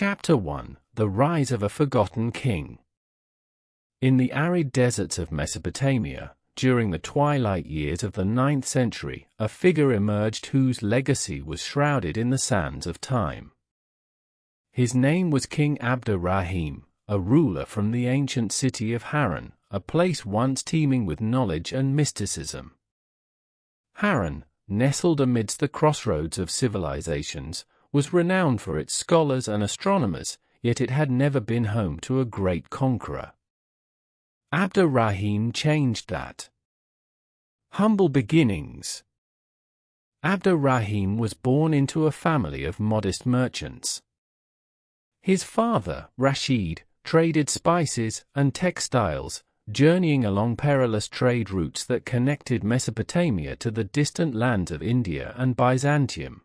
Chapter 1: The Rise of a Forgotten King. In the arid deserts of Mesopotamia, during the twilight years of the 9th century, a figure emerged whose legacy was shrouded in the sands of time. His name was King Abdar Rahim, a ruler from the ancient city of Harran, a place once teeming with knowledge and mysticism. Harran, nestled amidst the crossroads of civilizations, was renowned for its scholars and astronomers, yet it had never been home to a great conqueror. Abdar Rahim changed that. Humble beginnings. Abdar Rahim was born into a family of modest merchants. His father, Rashid, traded spices and textiles, journeying along perilous trade routes that connected Mesopotamia to the distant lands of India and Byzantium.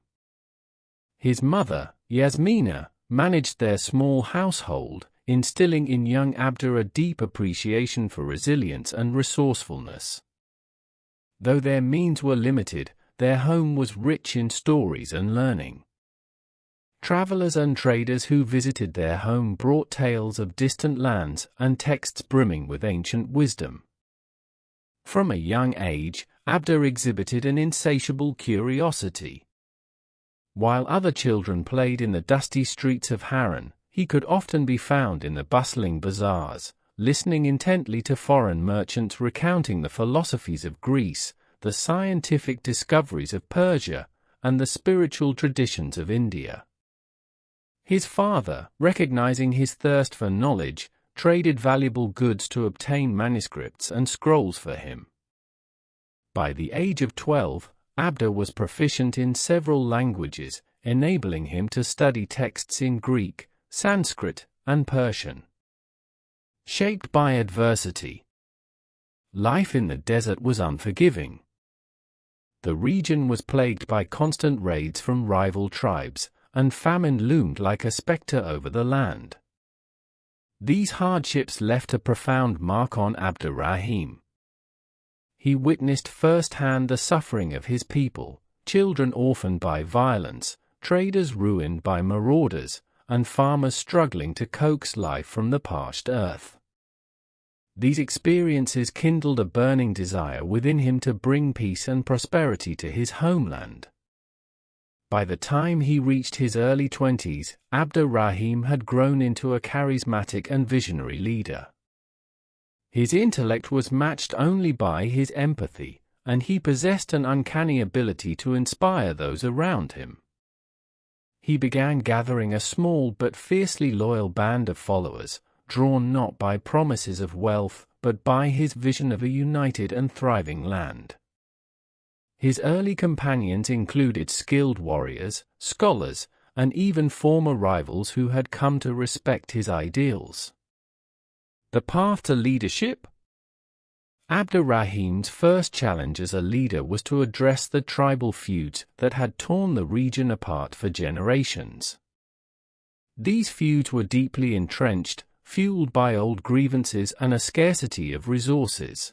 His mother, Yasmina, managed their small household, instilling in young Abdar a deep appreciation for resilience and resourcefulness. Though their means were limited, their home was rich in stories and learning. Travelers and traders who visited their home brought tales of distant lands and texts brimming with ancient wisdom. From a young age, Abdar exhibited an insatiable curiosity. While other children played in the dusty streets of Harran, he could often be found in the bustling bazaars, listening intently to foreign merchants recounting the philosophies of Greece, the scientific discoveries of Persia, and the spiritual traditions of India. His father, recognizing his thirst for knowledge, traded valuable goods to obtain manuscripts and scrolls for him. By the age of 12, Abdar was proficient in several languages, enabling him to study texts in Greek, Sanskrit, and Persian. Shaped by adversity. Life in the desert was unforgiving. The region was plagued by constant raids from rival tribes, and famine loomed like a specter over the land. These hardships left a profound mark on Abdar Rahim. He witnessed firsthand the suffering of his people, children orphaned by violence, traders ruined by marauders, and farmers struggling to coax life from the parched earth. These experiences kindled a burning desire within him to bring peace and prosperity to his homeland. By the time he reached his early 20s, Abdar Rahim had grown into a charismatic and visionary leader. His intellect was matched only by his empathy, and he possessed an uncanny ability to inspire those around him. He began gathering a small but fiercely loyal band of followers, drawn not by promises of wealth, but by his vision of a united and thriving land. His early companions included skilled warriors, scholars, and even former rivals who had come to respect his ideals. The path to leadership? Abdar Rahim's first challenge as a leader was to address the tribal feuds that had torn the region apart for generations. These feuds were deeply entrenched, fueled by old grievances and a scarcity of resources.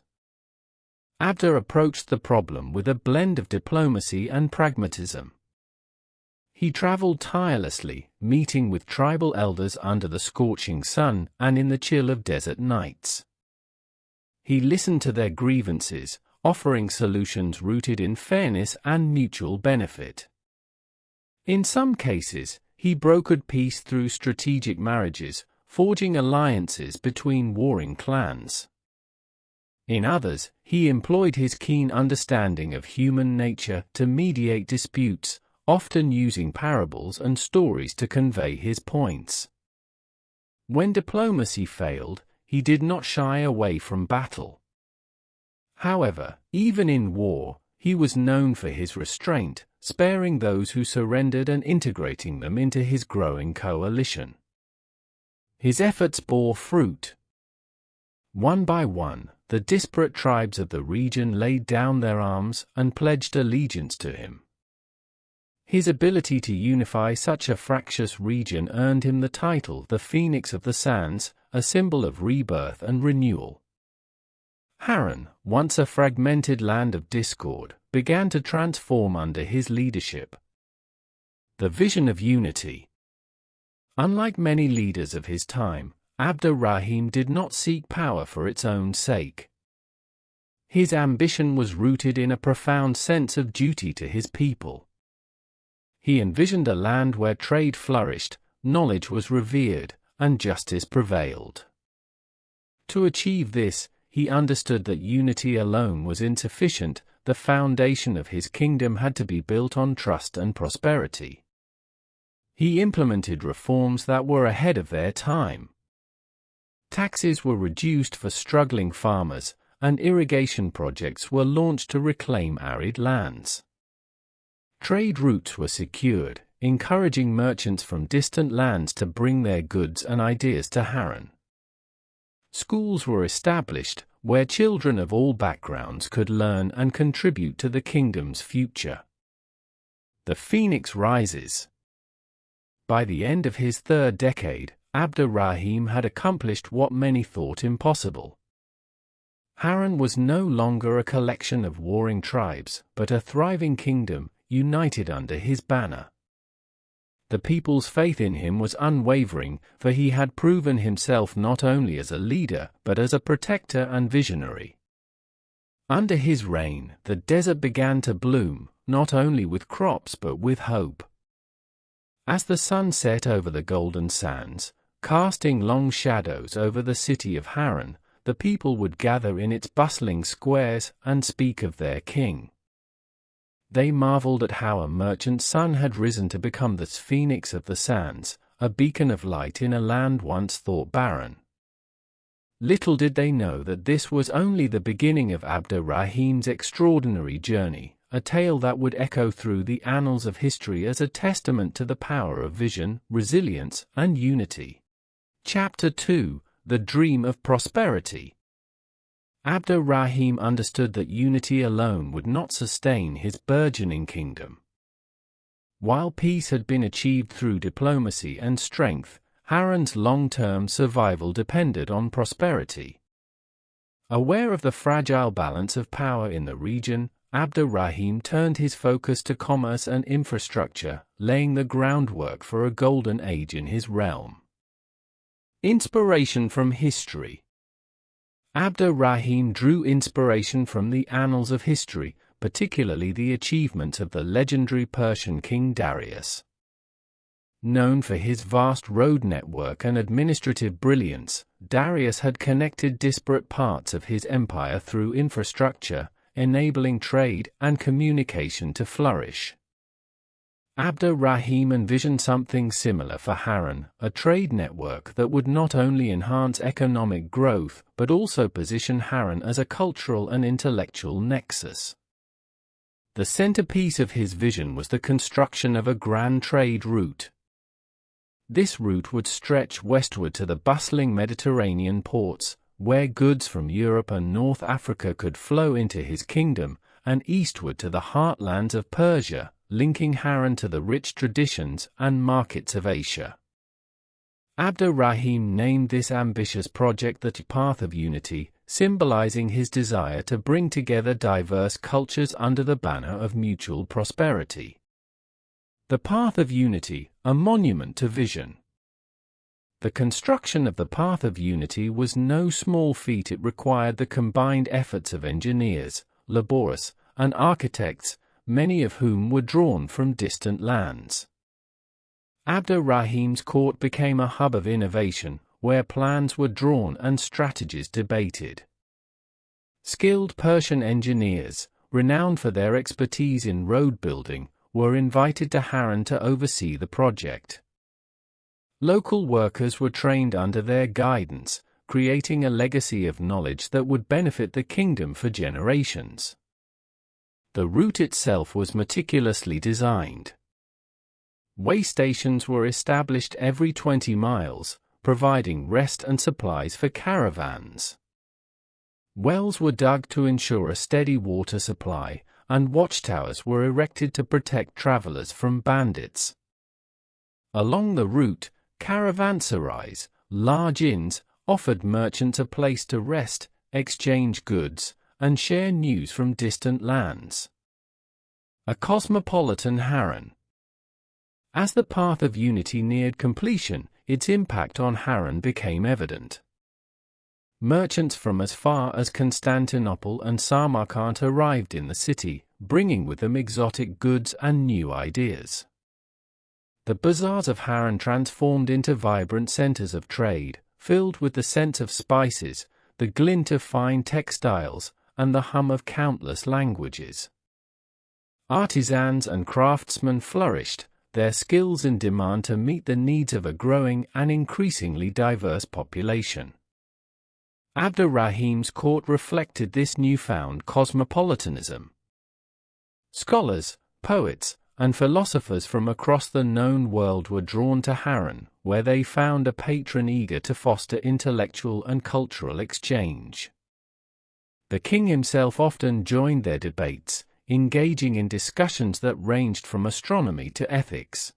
Abdar approached the problem with a blend of diplomacy and pragmatism. He traveled tirelessly, meeting with tribal elders under the scorching sun and in the chill of desert nights. He listened to their grievances, offering solutions rooted in fairness and mutual benefit. In some cases, he brokered peace through strategic marriages, forging alliances between warring clans. In others, he employed his keen understanding of human nature to mediate disputes, often using parables and stories to convey his points. When diplomacy failed, he did not shy away from battle. However, even in war, he was known for his restraint, sparing those who surrendered and integrating them into his growing coalition. His efforts bore fruit. One by one, the disparate tribes of the region laid down their arms and pledged allegiance to him. His ability to unify such a fractious region earned him the title the Phoenix of the Sands, a symbol of rebirth and renewal. Harran, once a fragmented land of discord, began to transform under his leadership. The vision of unity. Unlike many leaders of his time, Abdar Rahim did not seek power for its own sake. His ambition was rooted in a profound sense of duty to his people. He envisioned a land where trade flourished, knowledge was revered, and justice prevailed. To achieve this, he understood that unity alone was insufficient. The foundation of his kingdom had to be built on trust and prosperity. He implemented reforms that were ahead of their time. Taxes were reduced for struggling farmers, and irrigation projects were launched to reclaim arid lands. Trade routes were secured, encouraging merchants from distant lands to bring their goods and ideas to Harran. Schools were established, where children of all backgrounds could learn and contribute to the kingdom's future. The phoenix rises. By the end of his third decade, Abdar Rahim had accomplished what many thought impossible. Harran was no longer a collection of warring tribes, but a thriving kingdom, united under his banner. The people's faith in him was unwavering, for he had proven himself not only as a leader, but as a protector and visionary. Under his reign, the desert began to bloom, not only with crops but with hope. As the sun set over the golden sands, casting long shadows over the city of Harran, the people would gather in its bustling squares and speak of their king. They marveled at how a merchant son had risen to become the phoenix of the sands, a beacon of light in a land once thought barren. Little did they know that this was only the beginning of Abdar Rahim's extraordinary journey, a tale that would echo through the annals of history as a testament to the power of vision, resilience, and unity. Chapter 2: The Dream of Prosperity. Abdar Rahim understood that unity alone would not sustain his burgeoning kingdom. While peace had been achieved through diplomacy and strength, Harran's long-term survival depended on prosperity. Aware of the fragile balance of power in the region, Abdar Rahim turned his focus to commerce and infrastructure, laying the groundwork for a golden age in his realm. Inspiration from history. Abdar Rahim drew inspiration from the annals of history, particularly the achievements of the legendary Persian king Darius. Known for his vast road network and administrative brilliance, Darius had connected disparate parts of his empire through infrastructure, enabling trade and communication to flourish. Abdar Rahim envisioned something similar for Harran, a trade network that would not only enhance economic growth but also position Harran as a cultural and intellectual nexus. The centerpiece of his vision was the construction of a grand trade route. This route would stretch westward to the bustling Mediterranean ports, where goods from Europe and North Africa could flow into his kingdom, and eastward to the heartlands of Persia, linking Harran to the rich traditions and markets of Asia. Abdar Rahim named this ambitious project the Path of Unity, symbolizing his desire to bring together diverse cultures under the banner of mutual prosperity. The Path of Unity, a monument to vision. The construction of the Path of Unity was no small feat. It required the combined efforts of engineers, laborers, and architects, many of whom were drawn from distant lands. Abdar Rahim's court became a hub of innovation, where plans were drawn and strategies debated. Skilled Persian engineers, renowned for their expertise in road building, were invited to Harran to oversee the project. Local workers were trained under their guidance, creating a legacy of knowledge that would benefit the kingdom for generations. The route itself was meticulously designed. Way stations were established every 20 miles, providing rest and supplies for caravans. Wells were dug to ensure a steady water supply, and watchtowers were erected to protect travelers from bandits. Along the route, caravanserais, large inns, offered merchants a place to rest, exchange goods, and share news from distant lands. A cosmopolitan Harran. As the Path of Unity neared completion, its impact on Harran became evident. Merchants from as far as Constantinople and Samarkand arrived in the city, bringing with them exotic goods and new ideas. The bazaars of Harran transformed into vibrant centers of trade, filled with the scent of spices, the glint of fine textiles, and the hum of countless languages. Artisans and craftsmen flourished, their skills in demand to meet the needs of a growing and increasingly diverse population. Abdar Rahim's court reflected this newfound cosmopolitanism. Scholars, poets, and philosophers from across the known world were drawn to Harran, where they found a patron eager to foster intellectual and cultural exchange. The king himself often joined their debates, engaging in discussions that ranged from astronomy to ethics.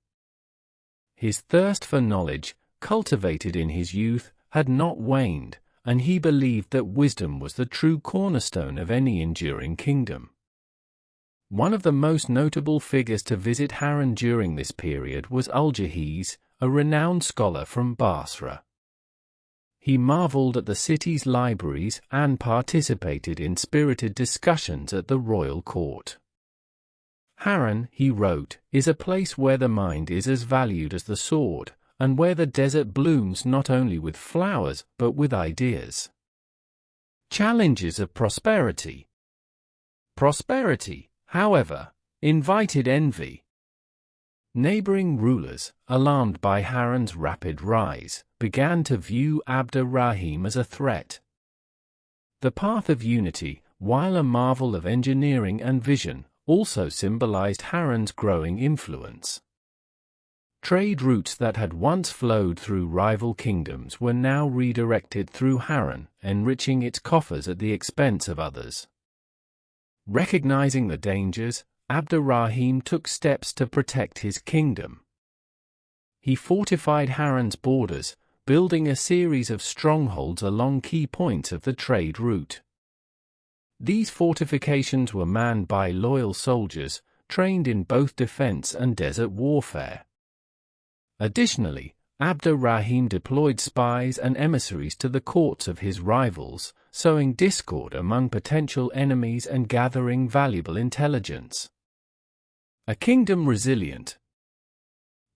His thirst for knowledge, cultivated in his youth, had not waned, and he believed that wisdom was the true cornerstone of any enduring kingdom. One of the most notable figures to visit Harran during this period was Al-Jahiz, a renowned scholar from Basra. He marveled at the city's libraries and participated in spirited discussions at the royal court. Harran, he wrote, is a place where the mind is as valued as the sword, and where the desert blooms not only with flowers but with ideas. Challenges of prosperity. Prosperity, however, invited envy. Neighboring rulers, alarmed by Harran's rapid rise, began to view Abdar Rahim as a threat. The path of unity, while a marvel of engineering and vision, also symbolized Harran's growing influence. Trade routes that had once flowed through rival kingdoms were now redirected through Harran, enriching its coffers at the expense of others. Recognizing the dangers, Abdar Rahim took steps to protect his kingdom. He fortified Harran's borders, building a series of strongholds along key points of the trade route. These fortifications were manned by loyal soldiers, trained in both defense and desert warfare. Additionally, Abdar Rahim deployed spies and emissaries to the courts of his rivals, sowing discord among potential enemies and gathering valuable intelligence. A kingdom resilient.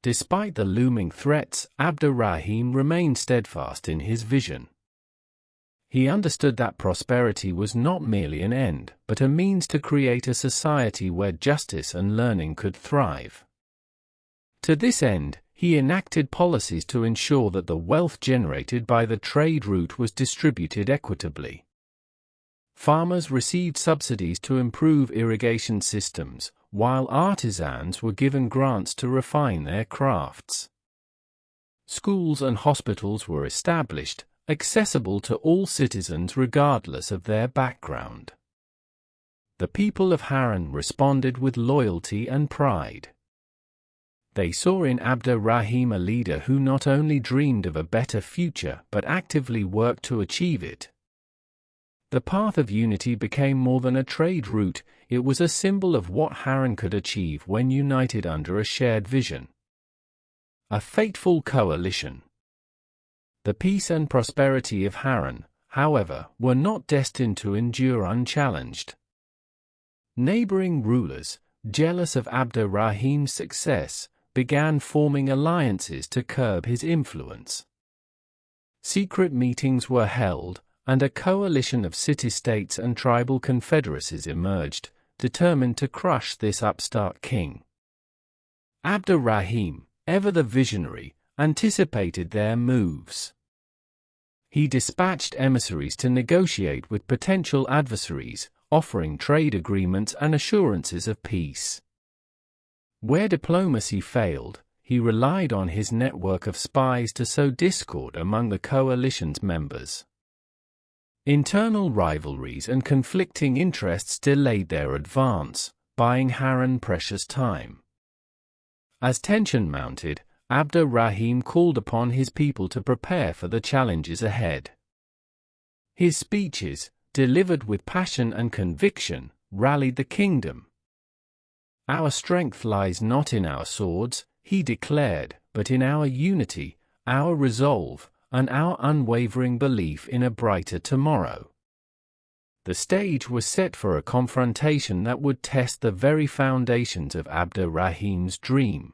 Despite the looming threats, Abdar Rahim remained steadfast in his vision. He understood that prosperity was not merely an end, but a means to create a society where justice and learning could thrive. To this end, he enacted policies to ensure that the wealth generated by the trade route was distributed equitably. Farmers received subsidies to improve irrigation systems, while artisans were given grants to refine their crafts. Schools and hospitals were established, accessible to all citizens regardless of their background. The people of Harran responded with loyalty and pride. They saw in Abdar Rahim a leader who not only dreamed of a better future but actively worked to achieve it. The path of unity became more than a trade route, it was a symbol of what Harran could achieve when united under a shared vision. A fateful coalition. The peace and prosperity of Harran, however, were not destined to endure unchallenged. Neighboring rulers, jealous of Abdar Rahim's success, began forming alliances to curb his influence. Secret meetings were held, and a coalition of city-states and tribal confederacies emerged, determined to crush this upstart king. Abdar Rahim, ever the visionary, anticipated their moves. He dispatched emissaries to negotiate with potential adversaries, offering trade agreements and assurances of peace. Where diplomacy failed, he relied on his network of spies to sow discord among the coalition's members. Internal rivalries and conflicting interests delayed their advance, buying Harran precious time. As tension mounted, Abdar Rahim called upon his people to prepare for the challenges ahead. His speeches, delivered with passion and conviction, rallied the kingdom. "Our strength lies not in our swords," he declared, "but in our unity, our resolve, and our unwavering belief in a brighter tomorrow. The stage was set for a confrontation that would test the very foundations of Abdar Rahim's dream.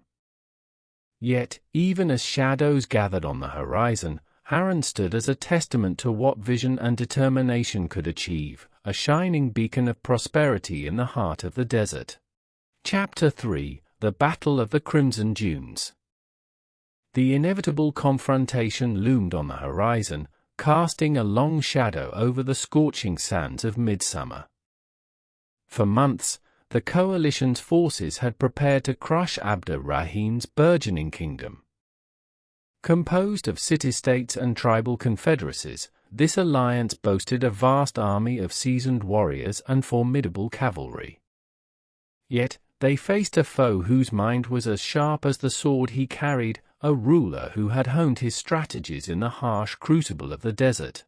Yet, even as shadows gathered on the horizon, Harran stood as a testament to what vision and determination could achieve, a shining beacon of prosperity in the heart of the desert. Chapter 3: The Battle of the Crimson Dunes. The inevitable confrontation loomed on the horizon, casting a long shadow over the scorching sands of midsummer. For months, the coalition's forces had prepared to crush Abdar Rahim's burgeoning kingdom. Composed of city-states and tribal confederacies, this alliance boasted a vast army of seasoned warriors and formidable cavalry. Yet, they faced a foe whose mind was as sharp as the sword he carried, a ruler who had honed his strategies in the harsh crucible of the desert.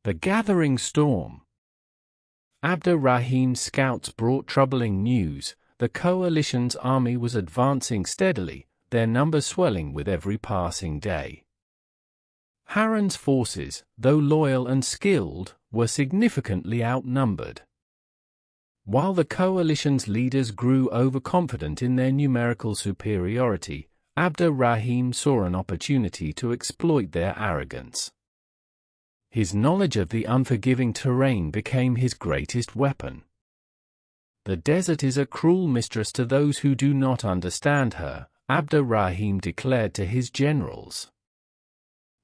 The gathering storm. Abdar Rahim's scouts brought troubling news. The coalition's army was advancing steadily, their numbers swelling with every passing day. Harran's forces, though loyal and skilled, were significantly outnumbered. While the coalition's leaders grew overconfident in their numerical superiority, Abdar Rahim saw an opportunity to exploit their arrogance. His knowledge of the unforgiving terrain became his greatest weapon. The desert is a cruel mistress to those who do not understand her, Abdar Rahim declared to his generals.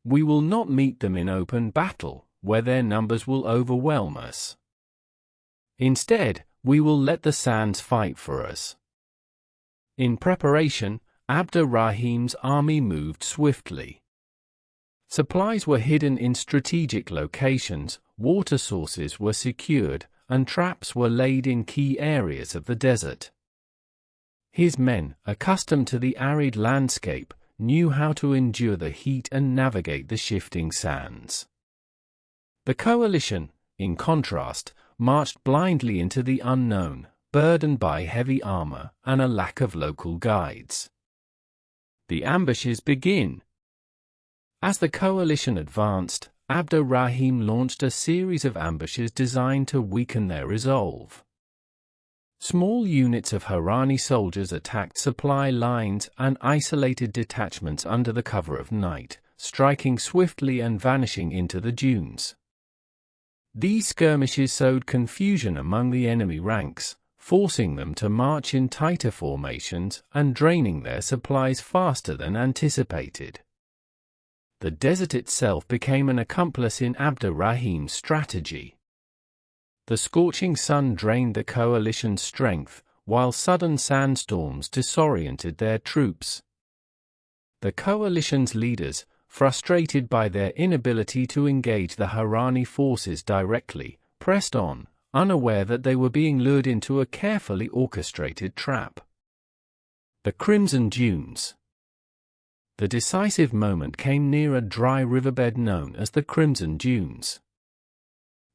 We will not meet them in open battle, where their numbers will overwhelm us. Instead, we will let the sands fight for us. In preparation, Abdar Rahim's army moved swiftly. Supplies were hidden in strategic locations, water sources were secured, and traps were laid in key areas of the desert. His men, accustomed to the arid landscape, knew how to endure the heat and navigate the shifting sands. The coalition, in contrast, marched blindly into the unknown, burdened by heavy armor and a lack of local guides. The ambushes begin. As the coalition advanced, Abdar Rahim launched a series of ambushes designed to weaken their resolve. Small units of Harrani soldiers attacked supply lines and isolated detachments under the cover of night, striking swiftly and vanishing into the dunes. These skirmishes sowed confusion among the enemy ranks, forcing them to march in tighter formations and draining their supplies faster than anticipated. The desert itself became an accomplice in Abdar Rahim's strategy. The scorching sun drained the coalition's strength, while sudden sandstorms disoriented their troops. The coalition's leaders, frustrated by their inability to engage the Harrani forces directly, pressed on, unaware that they were being lured into a carefully orchestrated trap. The Crimson Dunes. The decisive moment came near a dry riverbed known as the Crimson Dunes.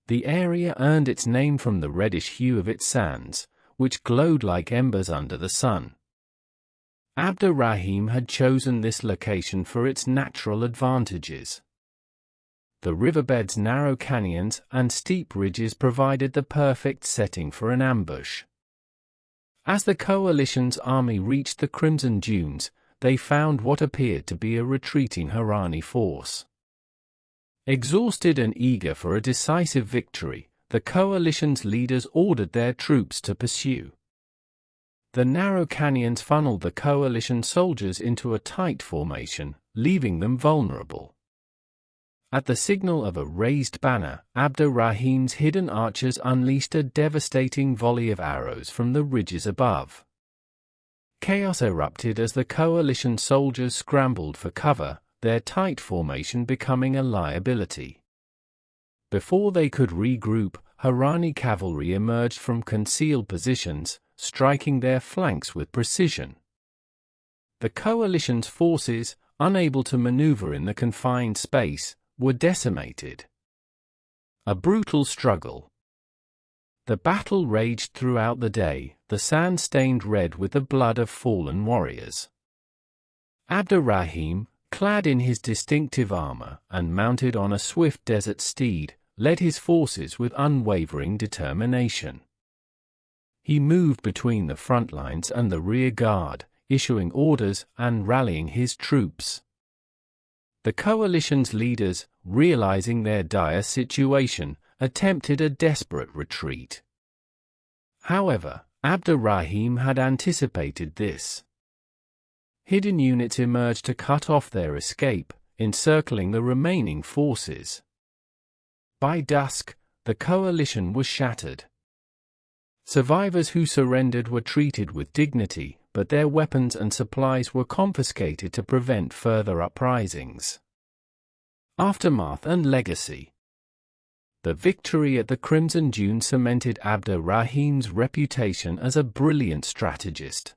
The area earned its name from the reddish hue of its sands, which glowed like embers under the sun. Abdar Rahim had chosen this location for its natural advantages. The riverbed's narrow canyons and steep ridges provided the perfect setting for an ambush. As the coalition's army reached the Crimson Dunes, they found what appeared to be a retreating Harrani force. Exhausted and eager for a decisive victory, the coalition's leaders ordered their troops to pursue. The narrow canyons funneled the coalition soldiers into a tight formation, leaving them vulnerable. At the signal of a raised banner, Abdar Rahim's hidden archers unleashed a devastating volley of arrows from the ridges above. Chaos erupted as the coalition soldiers scrambled for cover, their tight formation becoming a liability. Before they could regroup, Harrani cavalry emerged from concealed positions, striking their flanks with precision. The coalition's forces, unable to maneuver in the confined space, were decimated. A brutal struggle. The battle raged throughout the day, the sand stained red with the blood of fallen warriors. Abdar Rahim, clad in his distinctive armor and mounted on a swift desert steed, led his forces with unwavering determination. He moved between the front lines and the rear guard, issuing orders and rallying his troops. The coalition's leaders, realizing their dire situation, attempted a desperate retreat. However, Abdar Rahim had anticipated this. Hidden units emerged to cut off their escape, encircling the remaining forces. By dusk, the coalition was shattered. Survivors who surrendered were treated with dignity, but their weapons and supplies were confiscated to prevent further uprisings. Aftermath and legacy. The victory at the Crimson Dune cemented Abdar Rahim's reputation as a brilliant strategist.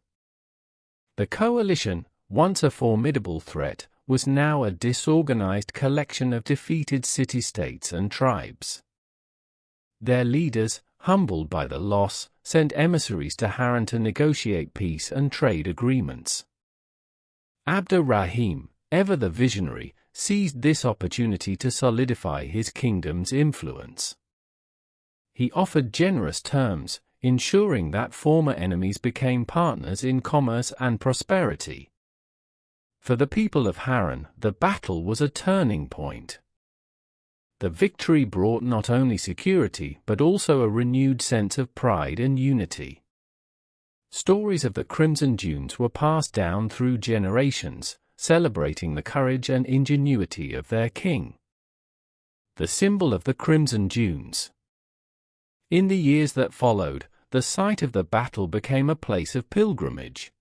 The coalition, once a formidable threat, was now a disorganized collection of defeated city-states and tribes. Their leaders, humbled by the loss, sent emissaries to Harran to negotiate peace and trade agreements. Abdar Rahim, ever the visionary, seized this opportunity to solidify his kingdom's influence. He offered generous terms, ensuring that former enemies became partners in commerce and prosperity. For the people of Harran, the battle was a turning point. The victory brought not only security but also a renewed sense of pride and unity. Stories of the Crimson Dunes were passed down through generations, celebrating the courage and ingenuity of their king. The symbol of the Crimson Dunes. In the years that followed, the site of the battle became a place of pilgrimage.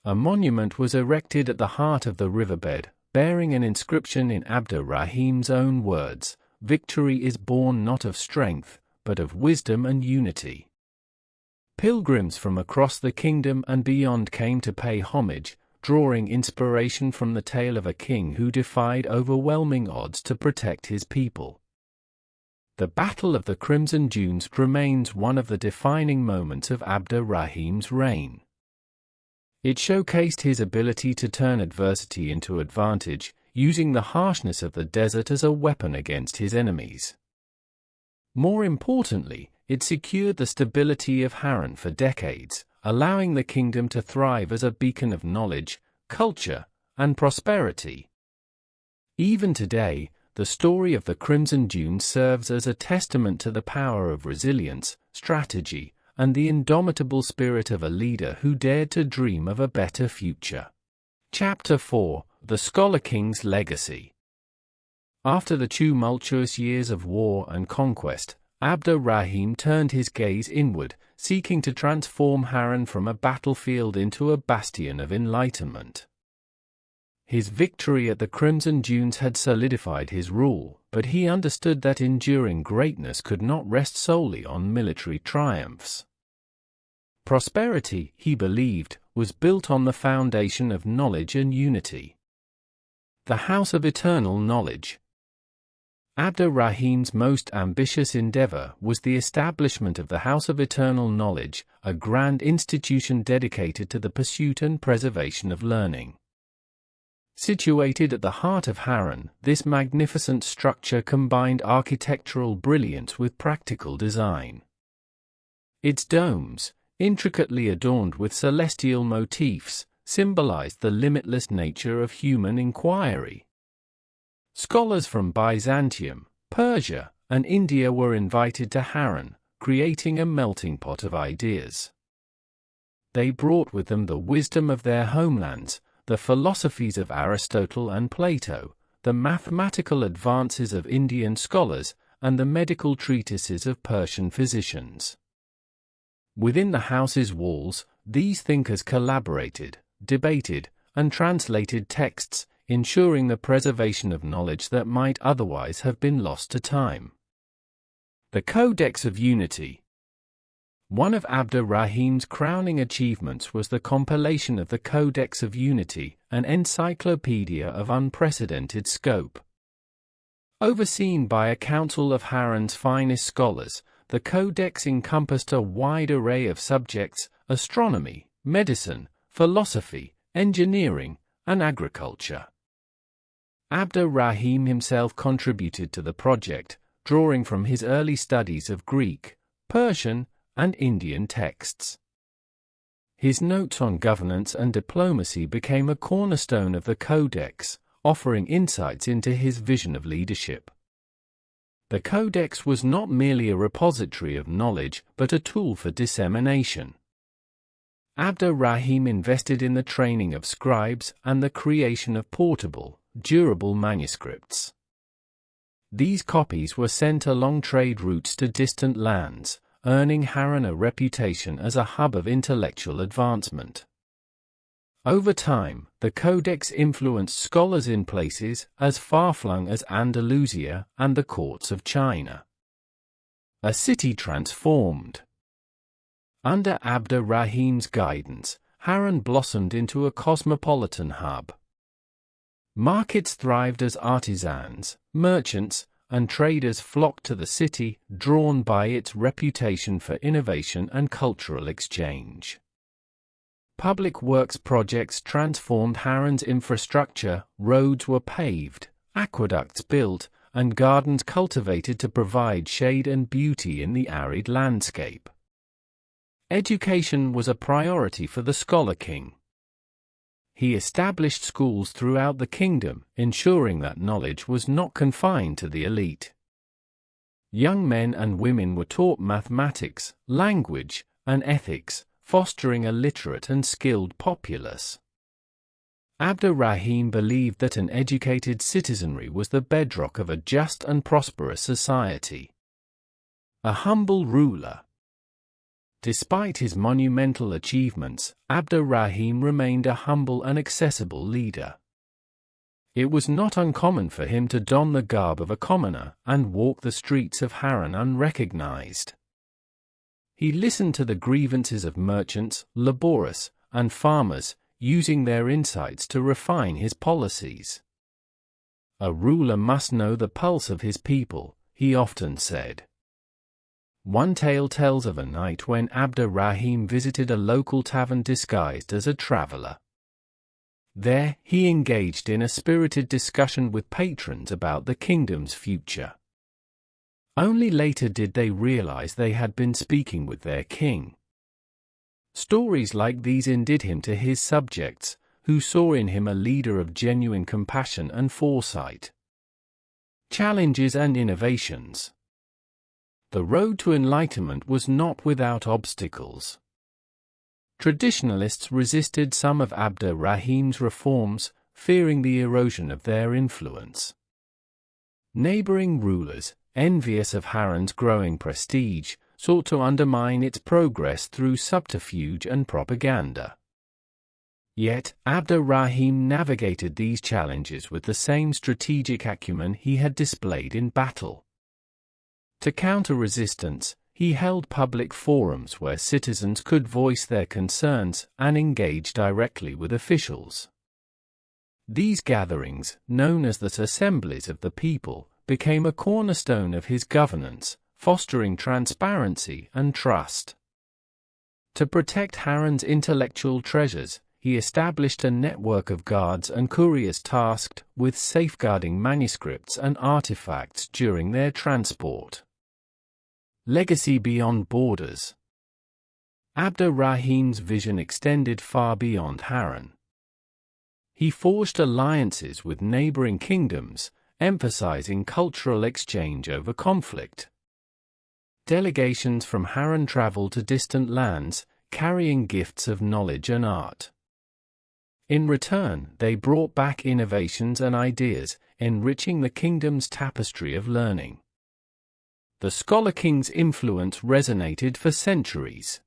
A monument was erected at the heart of the riverbed, bearing an inscription in Abdar Rahim's own words, "Victory is born not of strength, but of wisdom and unity." Pilgrims from across the kingdom and beyond came to pay homage, drawing inspiration from the tale of a king who defied overwhelming odds to protect his people. The Battle of the Crimson Dunes remains one of the defining moments of Abdar Rahim's reign. It showcased his ability to turn adversity into advantage, using the harshness of the desert as a weapon against his enemies. More importantly, it secured the stability of Harran for decades, allowing the kingdom to thrive as a beacon of knowledge, culture, and prosperity. Even today, the story of the Crimson Dunes serves as a testament to the power of resilience, strategy, and the indomitable spirit of a leader who dared to dream of a better future. Chapter 4: The Scholar King's Legacy. After the tumultuous years of war and conquest, Abdar Rahim turned his gaze inward, seeking to transform Harran from a battlefield into a bastion of enlightenment. His victory at the Crimson Dunes had solidified his rule, but he understood that enduring greatness could not rest solely on military triumphs. Prosperity, he believed, was built on the foundation of knowledge and unity. The House of Eternal Knowledge. Abdar Rahim's most ambitious endeavor was the establishment of the House of Eternal Knowledge, a grand institution dedicated to the pursuit and preservation of learning. Situated at the heart of Harran, this magnificent structure combined architectural brilliance with practical design. Its domes, intricately adorned with celestial motifs, symbolized the limitless nature of human inquiry. Scholars from Byzantium, Persia, and India were invited to Harran, creating a melting pot of ideas. They brought with them the wisdom of their homelands, the philosophies of Aristotle and Plato, the mathematical advances of Indian scholars, and the medical treatises of Persian physicians. Within the house's walls, these thinkers collaborated, debated, and translated texts, ensuring the preservation of knowledge that might otherwise have been lost to time. The Codex of Unity. One of Abdar Rahim's crowning achievements was the compilation of the Codex of Unity, an encyclopedia of unprecedented scope. Overseen by a council of Harran's finest scholars, the Codex encompassed a wide array of subjects: astronomy, medicine, philosophy, engineering, and agriculture. Abdar Rahim himself contributed to the project, drawing from his early studies of Greek, Persian, and Indian texts. His notes on governance and diplomacy became a cornerstone of the Codex, offering insights into his vision of leadership. The Codex was not merely a repository of knowledge but a tool for dissemination. Abdar Rahim invested in the training of scribes and the creation of portable, durable manuscripts. These copies were sent along trade routes to distant lands, earning Harran a reputation as a hub of intellectual advancement. Over time, the Codex influenced scholars in places as far-flung as Andalusia and the courts of China. A city transformed. Under Abdar Rahim's guidance, Harran blossomed into a cosmopolitan hub. Markets thrived as artisans, merchants, and traders flocked to the city, drawn by its reputation for innovation and cultural exchange. Public works projects transformed Harran's infrastructure, roads were paved, aqueducts built, and gardens cultivated to provide shade and beauty in the arid landscape. Education was a priority for the scholar king. He established schools throughout the kingdom, ensuring that knowledge was not confined to the elite. Young men and women were taught mathematics, language, and ethics, fostering a literate and skilled populace. Abdar Rahim believed that an educated citizenry was the bedrock of a just and prosperous society. A humble ruler. Despite his monumental achievements, Abdar Rahim remained a humble and accessible leader. It was not uncommon for him to don the garb of a commoner and walk the streets of Harran unrecognized. He listened to the grievances of merchants, laborers, and farmers, using their insights to refine his policies. A ruler must know the pulse of his people, he often said. One tale tells of a night when Abdar Rahim visited a local tavern disguised as a traveler. There, he engaged in a spirited discussion with patrons about the kingdom's future. Only later did they realize they had been speaking with their king. Stories like these endeared him to his subjects, who saw in him a leader of genuine compassion and foresight. Challenges and innovations. The road to enlightenment was not without obstacles. Traditionalists resisted some of Abdar Rahim's reforms, fearing the erosion of their influence. Neighboring rulers, envious of Harran's growing prestige, sought to undermine its progress through subterfuge and propaganda. Yet, Abdar Rahim navigated these challenges with the same strategic acumen he had displayed in battle. To counter resistance, he held public forums where citizens could voice their concerns and engage directly with officials. These gatherings, known as the assemblies of the people, became a cornerstone of his governance, fostering transparency and trust. To protect Harran's intellectual treasures, he established a network of guards and couriers tasked with safeguarding manuscripts and artifacts during their transport. Legacy beyond borders. Abdar Rahim's vision extended far beyond Harran. He forged alliances with neighboring kingdoms, emphasizing cultural exchange over conflict. Delegations from Harran traveled to distant lands, carrying gifts of knowledge and art. In return, they brought back innovations and ideas, enriching the kingdom's tapestry of learning. The scholar king's influence resonated for centuries.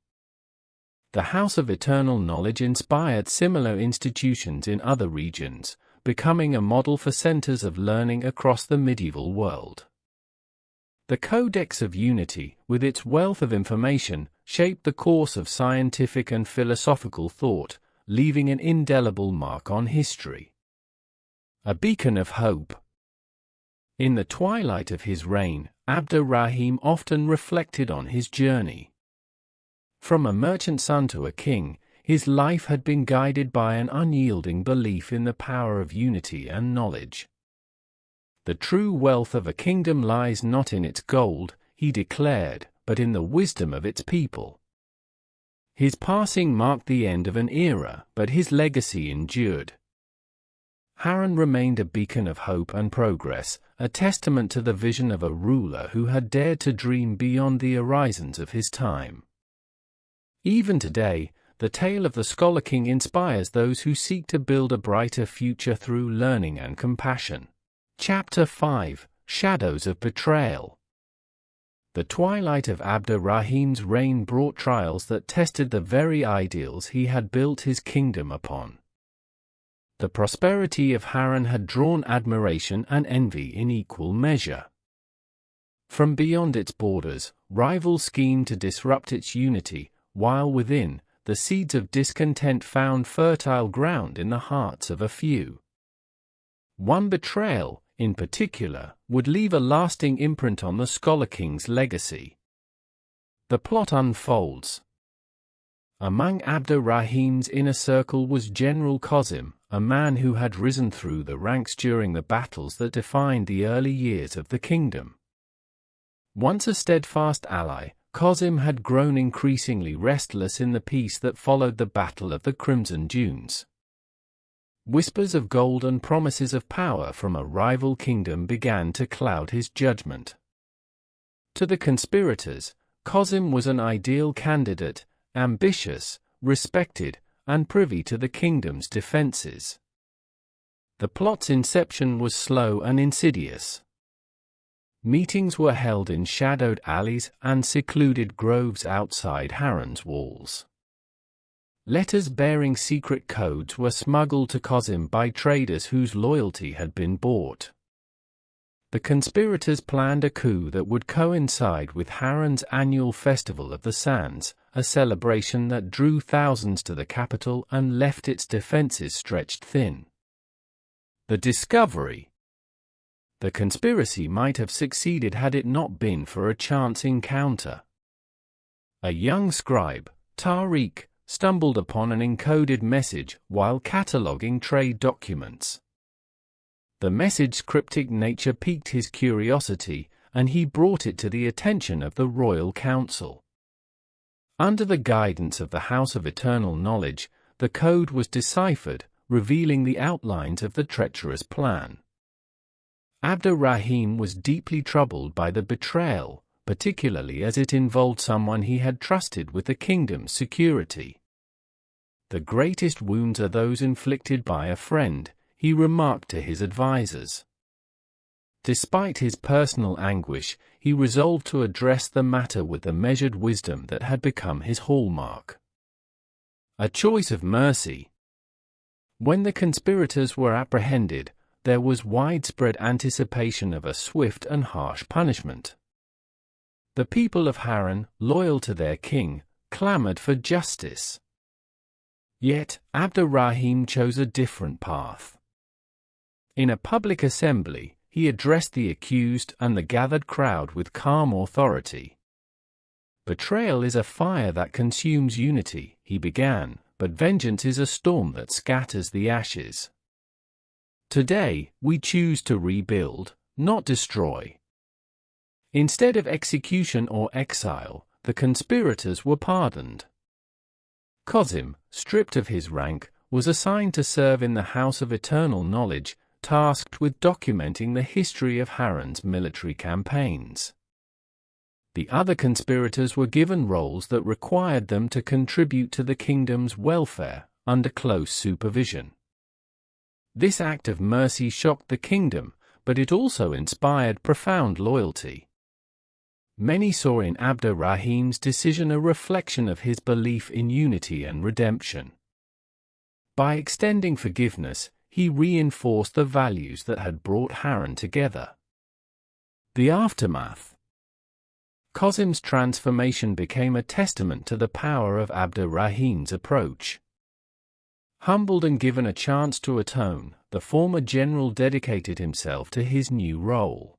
The House of Eternal Knowledge inspired similar institutions in other regions, becoming a model for centers of learning across the medieval world. The Codex of Unity, with its wealth of information, shaped the course of scientific and philosophical thought, leaving an indelible mark on history. A beacon of hope. In the twilight of his reign, Abdar Rahim often reflected on his journey. From a merchant son to a king, his life had been guided by an unyielding belief in the power of unity and knowledge. "The true wealth of a kingdom lies not in its gold," he declared, "but in the wisdom of its people." His passing marked the end of an era, but his legacy endured. Harran remained a beacon of hope and progress, a testament to the vision of a ruler who had dared to dream beyond the horizons of his time. Even today, the tale of the Scholar King inspires those who seek to build a brighter future through learning and compassion. Chapter 5: Shadows of Betrayal. The twilight of Abdar Rahim's reign brought trials that tested the very ideals he had built his kingdom upon. The prosperity of Harran had drawn admiration and envy in equal measure. From beyond its borders, rivals schemed to disrupt its unity, while within, the seeds of discontent found fertile ground in the hearts of a few. One betrayal, in particular, would leave a lasting imprint on the Scholar King's legacy. The plot unfolds. Among Abdar Rahim's inner circle was General Qasim, a man who had risen through the ranks during the battles that defined the early years of the kingdom. Once a steadfast ally, Qasim had grown increasingly restless in the peace that followed the Battle of the Crimson Dunes. Whispers of gold and promises of power from a rival kingdom began to cloud his judgment. To the conspirators, Qasim was an ideal candidate, ambitious, respected, and privy to the kingdom's defenses. The plot's inception was slow and insidious. Meetings were held in shadowed alleys and secluded groves outside Harran's walls. Letters bearing secret codes were smuggled to Qasim by traders whose loyalty had been bought. The conspirators planned a coup that would coincide with Harran's annual Festival of the Sands, a celebration that drew thousands to the capital and left its defenses stretched thin. The discovery. The conspiracy might have succeeded had it not been for a chance encounter. A young scribe, Tariq, stumbled upon an encoded message while cataloguing trade documents. The message's cryptic nature piqued his curiosity, and he brought it to the attention of the royal council. Under the guidance of the House of Eternal Knowledge, the code was deciphered, revealing the outlines of the treacherous plan. Abdar Rahim was deeply troubled by the betrayal, particularly as it involved someone he had trusted with the kingdom's security. "The greatest wounds are those inflicted by a friend," he remarked to his advisors. Despite his personal anguish, he resolved to address the matter with the measured wisdom that had become his hallmark. A choice of mercy. When the conspirators were apprehended, there was widespread anticipation of a swift and harsh punishment. The people of Harran, loyal to their king, clamored for justice. Yet, Abdar Rahim chose a different path. In a public assembly, he addressed the accused and the gathered crowd with calm authority. "Betrayal is a fire that consumes unity," he began, "but vengeance is a storm that scatters the ashes. Today, we choose to rebuild, not destroy." Instead of execution or exile, the conspirators were pardoned. Qasim, stripped of his rank, was assigned to serve in the House of Eternal Knowledge, tasked with documenting the history of Harran's military campaigns. The other conspirators were given roles that required them to contribute to the kingdom's welfare, under close supervision. This act of mercy shocked the kingdom, but it also inspired profound loyalty. Many saw in Abdar Rahim's decision a reflection of his belief in unity and redemption. By extending forgiveness, he reinforced the values that had brought Harran together. The aftermath. Qasim's transformation became a testament to the power of Abdar Rahim's approach. Humbled and given a chance to atone, the former general dedicated himself to his new role.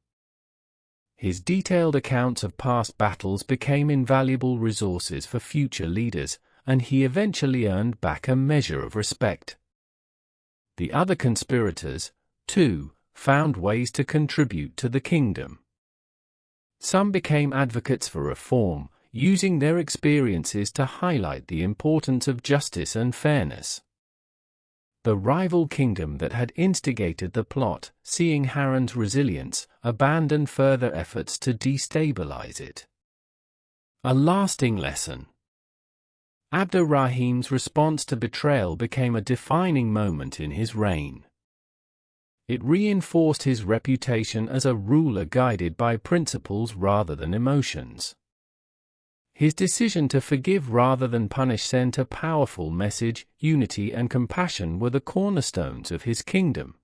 His detailed accounts of past battles became invaluable resources for future leaders, and he eventually earned back a measure of respect. The other conspirators, too, found ways to contribute to the kingdom. Some became advocates for reform, using their experiences to highlight the importance of justice and fairness. The rival kingdom that had instigated the plot, seeing Harran's resilience, abandoned further efforts to destabilize it. A lasting lesson. Abdar Rahim's response to betrayal became a defining moment in his reign. It reinforced his reputation as a ruler guided by principles rather than emotions. His decision to forgive rather than punish sent a powerful message. Unity and compassion were the cornerstones of his kingdom.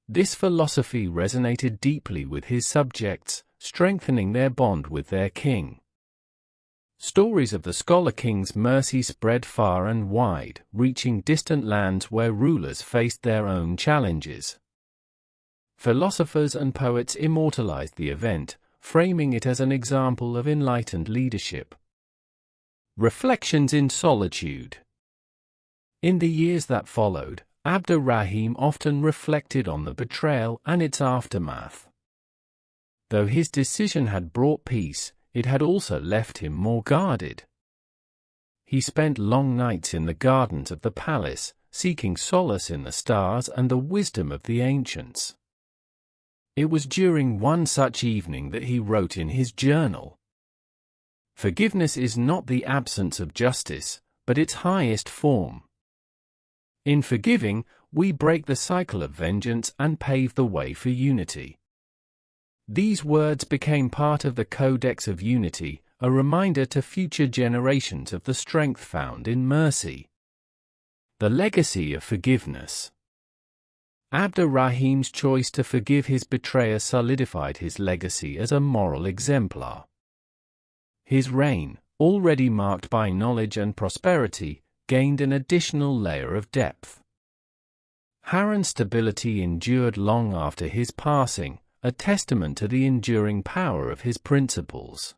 This philosophy resonated deeply with his subjects, strengthening their bond with their king. Stories of the scholar king's mercy spread far and wide, reaching distant lands where rulers faced their own challenges. Philosophers and poets immortalized the event, framing it as an example of enlightened leadership. Reflections in solitude. In the years that followed, Abdar Rahim often reflected on the betrayal and its aftermath. Though his decision had brought peace, it had also left him more guarded. He spent long nights in the gardens of the palace, seeking solace in the stars and the wisdom of the ancients. It was during one such evening that he wrote in his journal, "Forgiveness is not the absence of justice, but its highest form. In forgiving, we break the cycle of vengeance and pave the way for unity." These words became part of the Codex of Unity, a reminder to future generations of the strength found in mercy. The legacy of forgiveness. Abdar Rahim's choice to forgive his betrayer solidified his legacy as a moral exemplar. His reign, already marked by knowledge and prosperity, gained an additional layer of depth. Harran's stability endured long after his passing, a testament to the enduring power of his principles.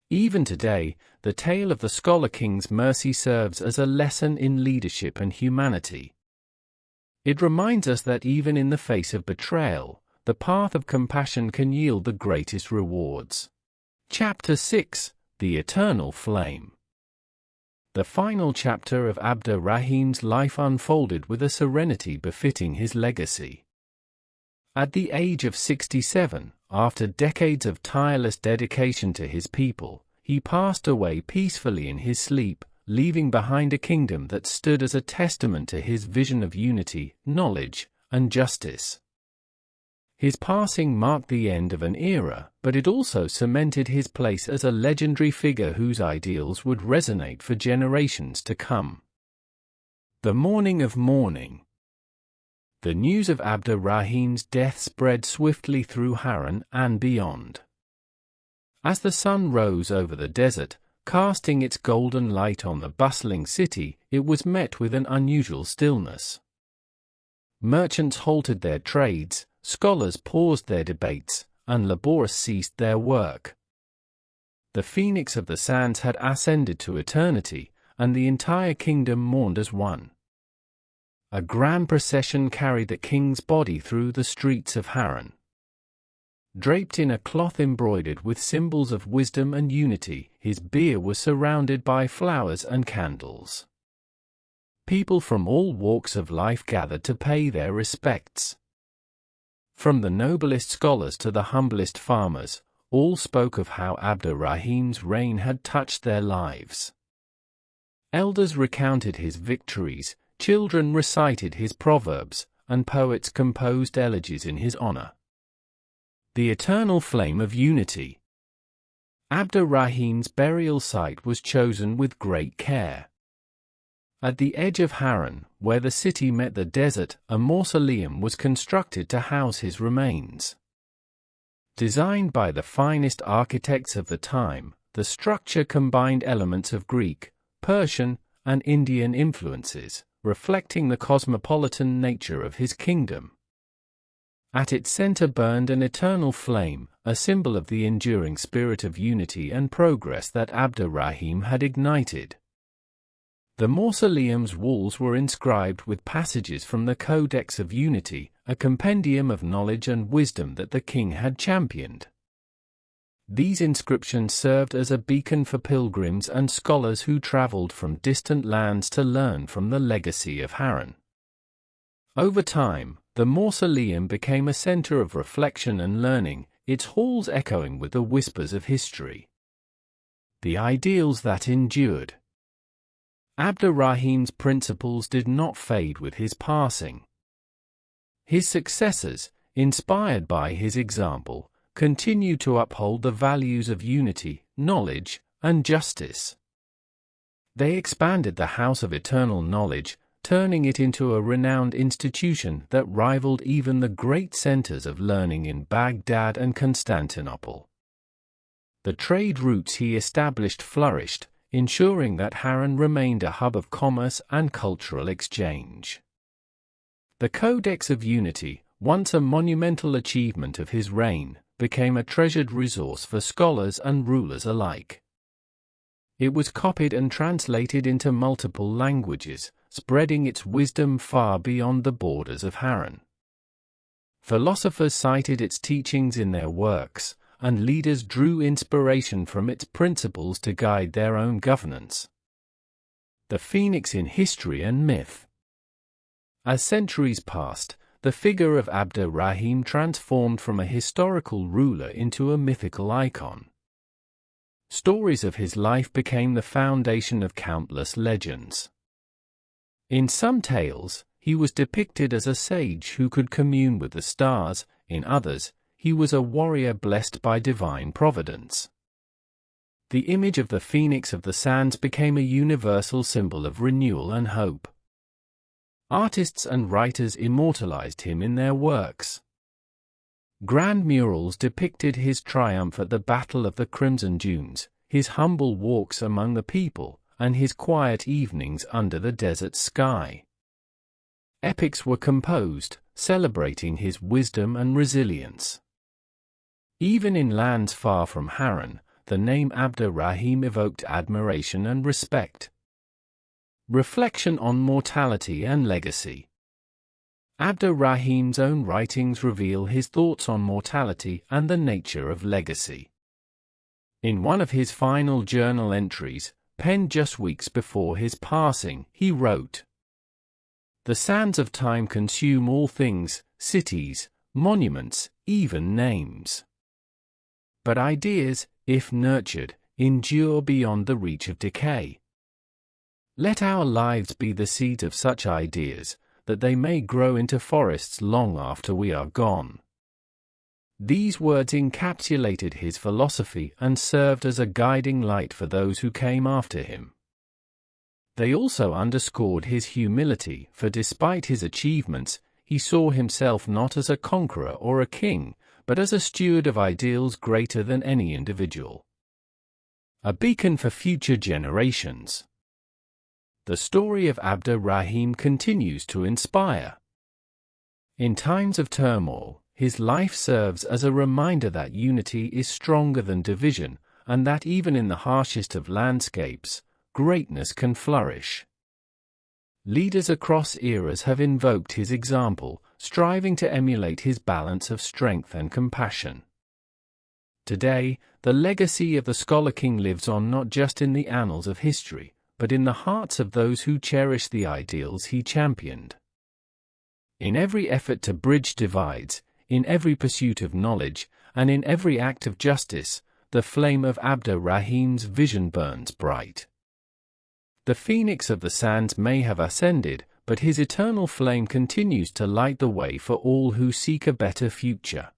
Even today, the tale of the scholar king's mercy serves as a lesson in leadership and humanity. It reminds us that even in the face of betrayal, the path of compassion can yield the greatest rewards. Chapter 6: The Eternal Flame. The final chapter of Abdar Rahim's life unfolded with a serenity befitting his legacy. At the age of 67, after decades of tireless dedication to his people, he passed away peacefully in his sleep, leaving behind a kingdom that stood as a testament to his vision of unity, knowledge, and justice. His passing marked the end of an era, but it also cemented his place as a legendary figure whose ideals would resonate for generations to come. The morning of mourning. The news of Abdar Rahim's death spread swiftly through Harran and beyond. As the sun rose over the desert, casting its golden light on the bustling city, it was met with an unusual stillness. Merchants halted their trades, scholars paused their debates, and laborers ceased their work. The phoenix of the sands had ascended to eternity, and the entire kingdom mourned as one. A grand procession carried the king's body through the streets of Harran. Draped in a cloth embroidered with symbols of wisdom and unity, his bier was surrounded by flowers and candles. People from all walks of life gathered to pay their respects. From the noblest scholars to the humblest farmers, all spoke of how Abdar Rahim's reign had touched their lives. Elders recounted his victories, children recited his proverbs, and poets composed elegies in his honor. The eternal flame of unity. Abdar Rahim's burial site was chosen with great care. At the edge of Harran, where the city met the desert, a mausoleum was constructed to house his remains. Designed by the finest architects of the time, the structure combined elements of Greek, Persian, and Indian influences, reflecting the cosmopolitan nature of his kingdom. At its center burned an eternal flame, a symbol of the enduring spirit of unity and progress that Abdar Rahim had ignited. The mausoleum's walls were inscribed with passages from the Codex of Unity, a compendium of knowledge and wisdom that the king had championed. These inscriptions served as a beacon for pilgrims and scholars who traveled from distant lands to learn from the legacy of Harran. Over time, the mausoleum became a center of reflection and learning, its halls echoing with the whispers of history. The ideals that endured. Abdar Rahim's principles did not fade with his passing. His successors, inspired by his example, continued to uphold the values of unity, knowledge, and justice. They expanded the House of Eternal Knowledge, turning it into a renowned institution that rivaled even the great centers of learning in Baghdad and Constantinople. The trade routes he established flourished, ensuring that Harran remained a hub of commerce and cultural exchange. The Codex of Unity, once a monumental achievement of his reign, became a treasured resource for scholars and rulers alike. It was copied and translated into multiple languages, spreading its wisdom far beyond the borders of Harran. Philosophers cited its teachings in their works, and leaders drew inspiration from its principles to guide their own governance. The Phoenix in history and myth. As centuries passed, the figure of Abdar Rahim transformed from a historical ruler into a mythical icon. Stories of his life became the foundation of countless legends. In some tales, he was depicted as a sage who could commune with the stars; in others, he was a warrior blessed by divine providence. The image of the Phoenix of the Sands became a universal symbol of renewal and hope. Artists and writers immortalized him in their works. Grand murals depicted his triumph at the Battle of the Crimson Dunes, his humble walks among the people, and his quiet evenings under the desert sky. Epics were composed, celebrating his wisdom and resilience. Even in lands far from Harran, the name Abdar Rahim evoked admiration and respect. Reflection on mortality and legacy. Abdar Rahim's own writings reveal his thoughts on mortality and the nature of legacy. In one of his final journal entries, penned just weeks before his passing, he wrote, "The sands of time consume all things, cities, monuments, even names. But ideas, if nurtured, endure beyond the reach of decay. Let our lives be the seeds of such ideas, that they may grow into forests long after we are gone." These words encapsulated his philosophy and served as a guiding light for those who came after him. They also underscored his humility, for despite his achievements, he saw himself not as a conqueror or a king, but as a steward of ideals greater than any individual. A beacon for future generations. The story of Abdar Rahim continues to inspire. In times of turmoil, his life serves as a reminder that unity is stronger than division, and that even in the harshest of landscapes, greatness can flourish. Leaders across eras have invoked his example, striving to emulate his balance of strength and compassion. Today, the legacy of the Scholar King lives on not just in the annals of history, but in the hearts of those who cherish the ideals he championed. In every effort to bridge divides, in every pursuit of knowledge, and in every act of justice, the flame of Abdar Rahim's vision burns bright. The Phoenix of the Sands may have ascended, but his eternal flame continues to light the way for all who seek a better future.